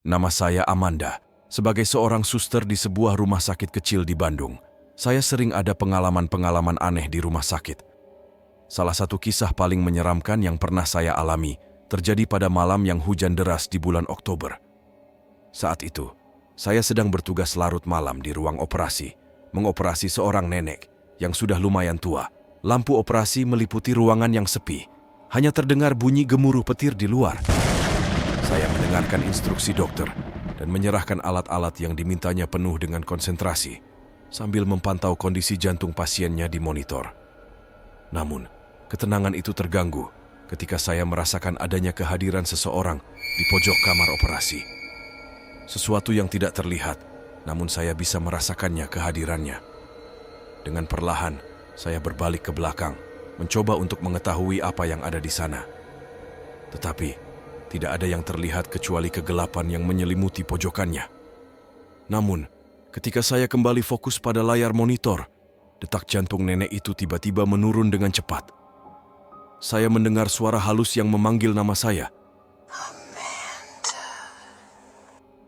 Nama saya Amanda. Sebagai seorang suster di sebuah rumah sakit kecil di Bandung, saya sering ada pengalaman-pengalaman aneh di rumah sakit. Salah satu kisah paling menyeramkan yang pernah saya alami terjadi pada malam yang hujan deras di bulan Oktober. Saat itu, saya sedang bertugas larut malam di ruang operasi, mengoperasi seorang nenek yang sudah lumayan tua. Lampu operasi meliputi ruangan yang sepi. Hanya terdengar bunyi gemuruh petir di luar. Saya mendengarkan instruksi dokter dan menyerahkan alat-alat yang dimintanya penuh dengan konsentrasi, sambil memantau kondisi jantung pasiennya di monitor. Namun, ketenangan itu terganggu ketika saya merasakan adanya kehadiran seseorang di pojok kamar operasi. Sesuatu yang tidak terlihat, namun saya bisa merasakannya kehadirannya. Dengan perlahan, saya berbalik ke belakang, mencoba untuk mengetahui apa yang ada di sana. Tetapi, tidak ada yang terlihat kecuali kegelapan yang menyelimuti pojokannya. Namun, ketika saya kembali fokus pada layar monitor, detak jantung nenek itu tiba-tiba menurun dengan cepat. Saya mendengar suara halus yang memanggil nama saya. Amanda.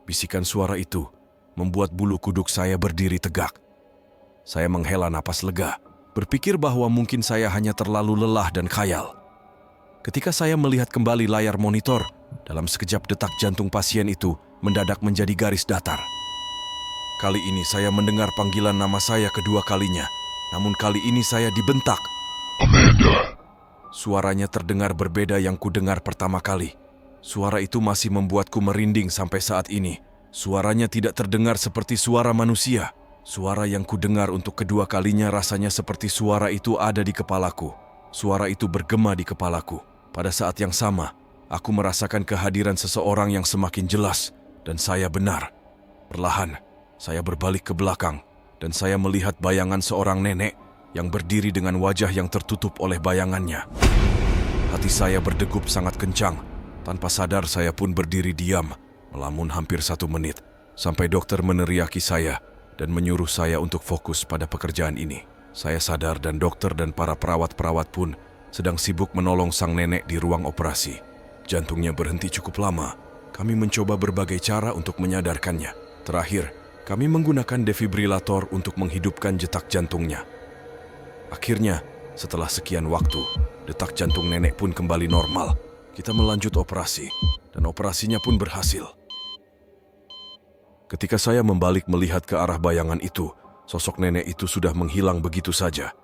Bisikan suara itu membuat bulu kuduk saya berdiri tegak. Saya menghela napas lega, berpikir bahwa mungkin saya hanya terlalu lelah dan khayal. Ketika saya melihat kembali layar monitor, dalam sekejap detak jantung pasien itu mendadak menjadi garis datar. Kali ini saya mendengar panggilan nama saya kedua kalinya, namun kali ini saya dibentak. Amanda! Suaranya terdengar berbeda yang kudengar pertama kali. Suara itu masih membuatku merinding sampai saat ini. Suaranya tidak terdengar seperti suara manusia. Suara yang kudengar untuk kedua kalinya rasanya seperti suara itu ada di kepalaku. Suara itu bergema di kepalaku. Pada saat yang sama, aku merasakan kehadiran seseorang yang semakin jelas, dan saya benar. Perlahan, saya berbalik ke belakang, dan saya melihat bayangan seorang nenek yang berdiri dengan wajah yang tertutup oleh bayangannya. Hati saya berdegup sangat kencang. Tanpa sadar saya pun berdiri diam, melamun hampir 1 menit, sampai dokter meneriaki saya dan menyuruh saya untuk fokus pada pekerjaan ini. Saya sadar dan dokter dan para perawat-perawat pun sedang sibuk menolong sang nenek di ruang operasi. Jantungnya berhenti cukup lama. Kami mencoba berbagai cara untuk menyadarkannya. Terakhir, kami menggunakan defibrilator untuk menghidupkan detak jantungnya. Akhirnya, setelah sekian waktu, detak jantung nenek pun kembali normal. Kita melanjut operasi, dan operasinya pun berhasil. Ketika saya membalik melihat ke arah bayangan itu, sosok nenek itu sudah menghilang begitu saja.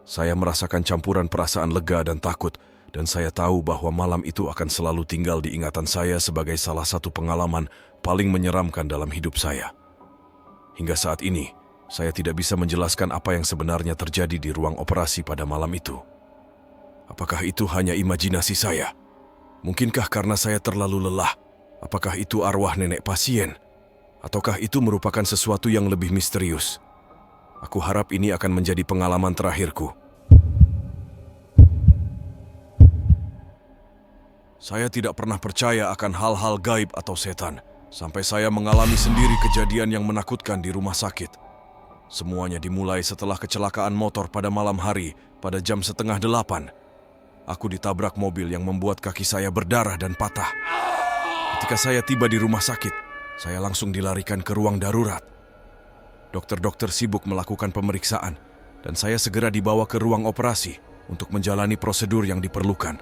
Saya merasakan campuran perasaan lega dan takut, dan saya tahu bahwa malam itu akan selalu tinggal di ingatan saya sebagai salah satu pengalaman paling menyeramkan dalam hidup saya. Hingga saat ini, saya tidak bisa menjelaskan apa yang sebenarnya terjadi di ruang operasi pada malam itu. Apakah itu hanya imajinasi saya? Mungkinkah karena saya terlalu lelah? Apakah itu arwah nenek pasien? Ataukah itu merupakan sesuatu yang lebih misterius? Aku harap ini akan menjadi pengalaman terakhirku. Saya tidak pernah percaya akan hal-hal gaib atau setan, sampai saya mengalami sendiri kejadian yang menakutkan di rumah sakit. Semuanya dimulai setelah kecelakaan motor pada malam hari pada jam 7:30. Aku ditabrak mobil yang membuat kaki saya berdarah dan patah. Ketika saya tiba di rumah sakit, saya langsung dilarikan ke ruang darurat. Dokter-dokter sibuk melakukan pemeriksaan, dan saya segera dibawa ke ruang operasi untuk menjalani prosedur yang diperlukan.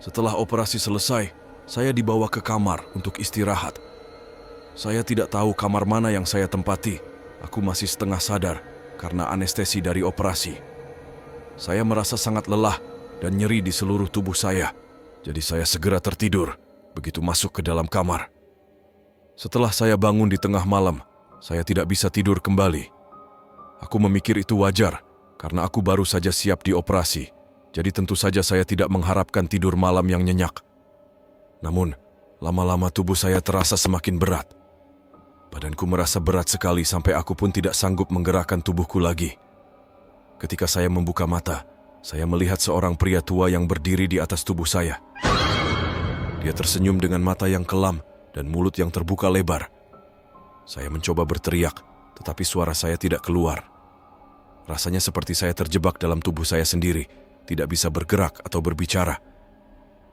Setelah operasi selesai, saya dibawa ke kamar untuk istirahat. Saya tidak tahu kamar mana yang saya tempati. Aku masih setengah sadar karena anestesi dari operasi. Saya merasa sangat lelah dan nyeri di seluruh tubuh saya, jadi saya segera tertidur begitu masuk ke dalam kamar. Setelah saya bangun di tengah malam, saya tidak bisa tidur kembali. Aku memikir itu wajar, karena aku baru saja siap dioperasi. Jadi tentu saja saya tidak mengharapkan tidur malam yang nyenyak. Namun, lama-lama tubuh saya terasa semakin berat. Badanku merasa berat sekali sampai aku pun tidak sanggup menggerakkan tubuhku lagi. Ketika saya membuka mata, saya melihat seorang pria tua yang berdiri di atas tubuh saya. Dia tersenyum dengan mata yang kelam dan mulut yang terbuka lebar. Saya mencoba berteriak, tetapi suara saya tidak keluar. Rasanya seperti saya terjebak dalam tubuh saya sendiri, tidak bisa bergerak atau berbicara.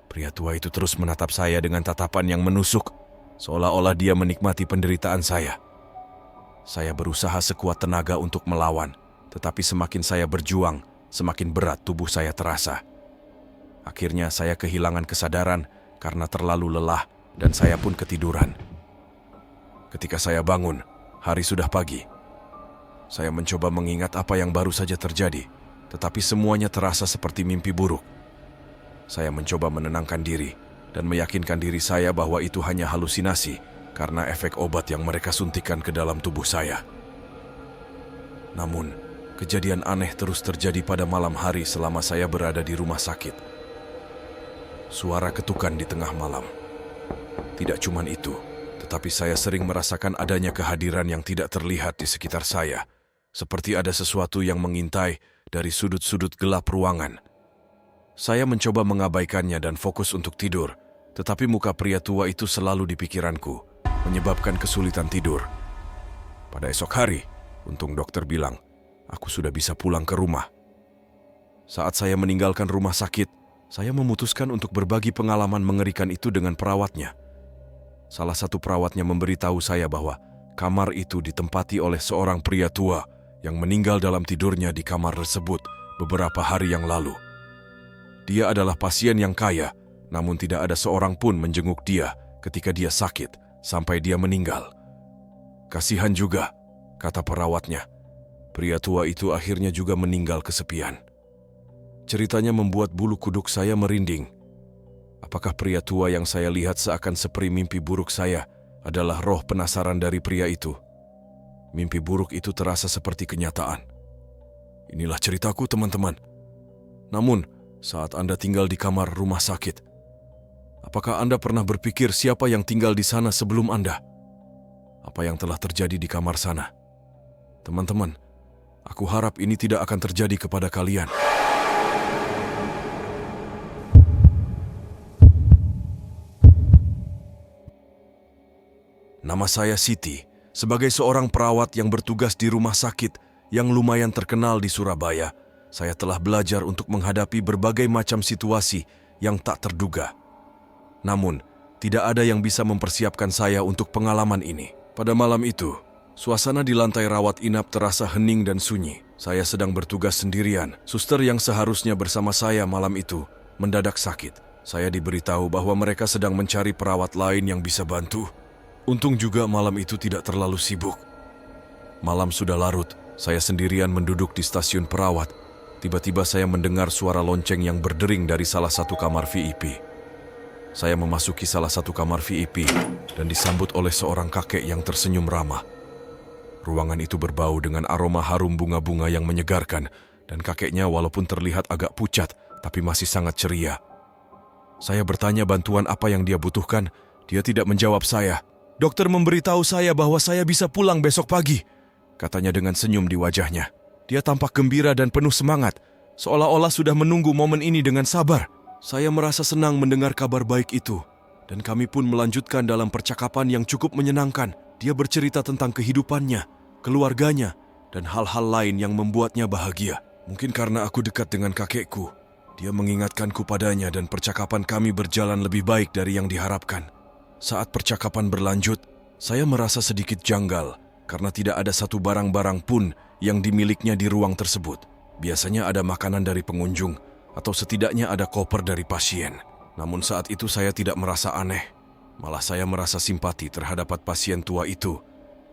Pria tua itu terus menatap saya dengan tatapan yang menusuk. seolah-olah dia menikmati penderitaan saya. Saya berusaha sekuat tenaga untuk melawan, tetapi semakin saya berjuang, semakin berat tubuh saya terasa. Akhirnya saya kehilangan kesadaran karena terlalu lelah dan saya pun ketiduran. Ketika saya bangun, hari sudah pagi. Saya mencoba mengingat apa yang baru saja terjadi, tetapi semuanya terasa seperti mimpi buruk. Saya mencoba menenangkan diri dan meyakinkan diri saya bahwa itu hanya halusinasi karena efek obat yang mereka suntikan ke dalam tubuh saya. Namun, kejadian aneh terus terjadi pada malam hari selama saya berada di rumah sakit. Suara ketukan di tengah malam. Tidak cuma itu, tetapi saya sering merasakan adanya kehadiran yang tidak terlihat di sekitar saya, seperti ada sesuatu yang mengintai dari sudut-sudut gelap ruangan. Saya mencoba mengabaikannya dan fokus untuk tidur, tetapi muka pria tua itu selalu di pikiranku, menyebabkan kesulitan tidur. Pada esok hari, untung dokter bilang, aku sudah bisa pulang ke rumah. Saat saya meninggalkan rumah sakit, saya memutuskan untuk berbagi pengalaman mengerikan itu dengan perawatnya. Salah satu perawatnya memberitahu saya bahwa kamar itu ditempati oleh seorang pria tua yang meninggal dalam tidurnya di kamar tersebut beberapa hari yang lalu. Dia adalah pasien yang kaya, namun tidak ada seorang pun menjenguk dia ketika dia sakit sampai dia meninggal. Kasihan juga, kata perawatnya. Pria tua itu akhirnya juga meninggal kesepian. Ceritanya membuat bulu kuduk saya merinding. Apakah pria tua yang saya lihat seakan seperi mimpi buruk saya adalah roh penasaran dari pria itu? Mimpi buruk itu terasa seperti kenyataan. Inilah ceritaku, teman-teman. Namun, saat Anda tinggal di kamar rumah sakit, apakah Anda pernah berpikir siapa yang tinggal di sana sebelum Anda? Apa yang telah terjadi di kamar sana? Teman-teman, aku harap ini tidak akan terjadi kepada kalian. Nama saya Siti, sebagai seorang perawat yang bertugas di rumah sakit yang lumayan terkenal di Surabaya. Saya telah belajar untuk menghadapi berbagai macam situasi yang tak terduga. Namun, tidak ada yang bisa mempersiapkan saya untuk pengalaman ini. Pada malam itu, suasana di lantai rawat inap terasa hening dan sunyi. Saya sedang bertugas sendirian. Suster yang seharusnya bersama saya malam itu mendadak sakit. Saya diberitahu bahwa mereka sedang mencari perawat lain yang bisa bantu. Untung juga malam itu tidak terlalu sibuk. Malam sudah larut, saya sendirian menduduk di stasiun perawat. Tiba-tiba saya mendengar suara lonceng yang berdering dari salah satu kamar VIP. Saya memasuki salah satu kamar VIP dan disambut oleh seorang kakek yang tersenyum ramah. Ruangan itu berbau dengan aroma harum bunga-bunga yang menyegarkan, dan kakeknya walaupun terlihat agak pucat, tapi masih sangat ceria. Saya bertanya bantuan apa yang dia butuhkan, dia tidak menjawab saya. Dokter memberitahu saya bahwa saya bisa pulang besok pagi, katanya dengan senyum di wajahnya. Dia tampak gembira dan penuh semangat, seolah-olah sudah menunggu momen ini dengan sabar. Saya merasa senang mendengar kabar baik itu, dan kami pun melanjutkan dalam percakapan yang cukup menyenangkan. Dia bercerita tentang kehidupannya, keluarganya, dan hal-hal lain yang membuatnya bahagia. Mungkin karena aku dekat dengan kakekku, dia mengingatkanku padanya dan percakapan kami berjalan lebih baik dari yang diharapkan. Saat percakapan berlanjut, saya merasa sedikit janggal karena tidak ada satu barang-barang pun yang dimilikinya di ruang tersebut. Biasanya ada makanan dari pengunjung atau setidaknya ada koper dari pasien. Namun saat itu saya tidak merasa aneh. Malah saya merasa simpati terhadap pasien tua itu.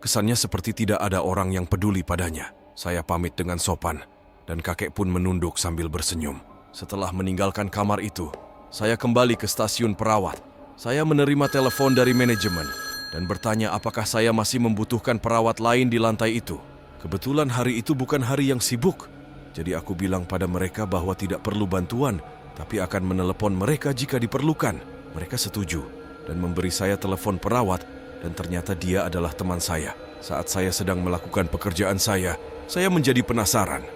Kesannya seperti tidak ada orang yang peduli padanya. Saya pamit dengan sopan dan kakek pun menunduk sambil bersenyum. Setelah meninggalkan kamar itu, saya kembali ke stasiun perawat. Saya menerima telepon dari manajemen dan bertanya apakah saya masih membutuhkan perawat lain di lantai itu. Kebetulan hari itu bukan hari yang sibuk, jadi aku bilang pada mereka bahwa tidak perlu bantuan, tapi akan menelepon mereka jika diperlukan. Mereka setuju dan memberi saya telepon perawat, dan ternyata dia adalah teman saya. Saat saya sedang melakukan pekerjaan saya menjadi penasaran.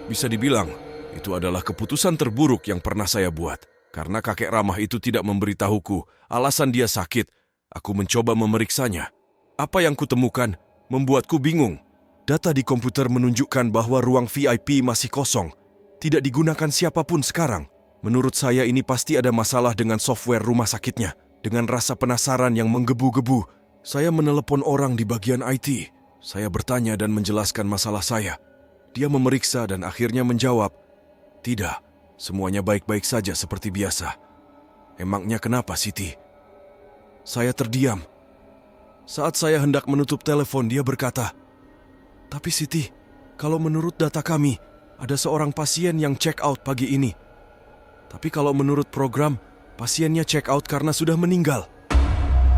Bisa dibilang, itu adalah keputusan terburuk yang pernah saya buat. Karena kakek ramah itu tidak memberitahuku alasan dia sakit, aku mencoba memeriksanya. Apa yang kutemukan membuatku bingung. Data di komputer menunjukkan bahwa ruang VIP masih kosong, tidak digunakan siapapun sekarang. Menurut saya ini pasti ada masalah dengan software rumah sakitnya. Dengan rasa penasaran yang menggebu-gebu, saya menelepon orang di bagian IT. Saya bertanya dan menjelaskan masalah saya. Dia memeriksa dan akhirnya menjawab, "Tidak, semuanya baik-baik saja seperti biasa." "Emangnya kenapa, Siti?" Saya terdiam. Saat saya hendak menutup telepon, dia berkata, "Tapi Siti, kalau menurut data kami, ada seorang pasien yang check out pagi ini. Tapi kalau menurut program, pasiennya check out karena sudah meninggal."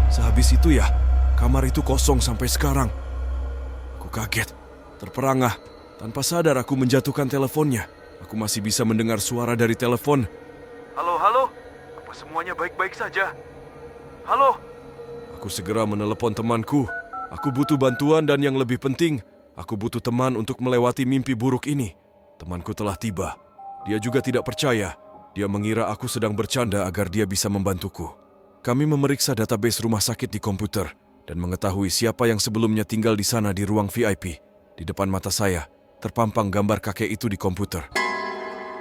Sehabis itu ya, kamar itu kosong sampai sekarang. Aku kaget, terperangah. Tanpa sadar aku menjatuhkan teleponnya. Aku masih bisa mendengar suara dari telepon. "Halo, halo? Apa semuanya baik-baik saja? Halo?" Aku segera menelepon temanku. Aku butuh bantuan dan yang lebih penting, aku butuh teman untuk melewati mimpi buruk ini. Temanku telah tiba. Dia juga tidak percaya. Dia mengira aku sedang bercanda agar dia bisa membantuku. Kami memeriksa database rumah sakit di komputer dan mengetahui siapa yang sebelumnya tinggal di sana di ruang VIP. Di depan mata saya, terpampang gambar kakek itu di komputer.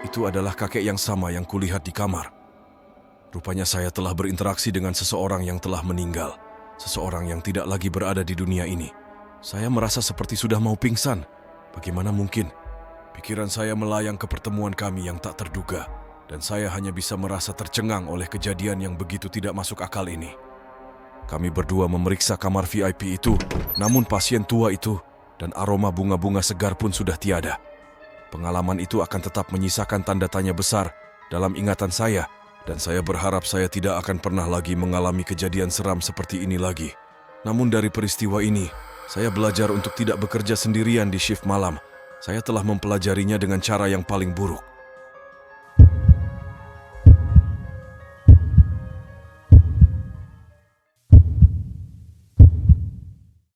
Itu adalah kakek yang sama yang kulihat di kamar. Rupanya saya telah berinteraksi dengan seseorang yang telah meninggal. Seseorang yang tidak lagi berada di dunia ini. Saya merasa seperti sudah mau pingsan. Bagaimana mungkin? Pikiran saya melayang ke pertemuan kami yang tak terduga. Dan saya hanya bisa merasa tercengang oleh kejadian yang begitu tidak masuk akal ini. Kami berdua memeriksa kamar VIP itu, namun pasien tua itu dan aroma bunga-bunga segar pun sudah tiada. Pengalaman itu akan tetap menyisakan tanda tanya besar dalam ingatan saya, dan saya berharap saya tidak akan pernah lagi mengalami kejadian seram seperti ini lagi. Namun dari peristiwa ini, saya belajar untuk tidak bekerja sendirian di shift malam. Saya telah mempelajarinya dengan cara yang paling buruk.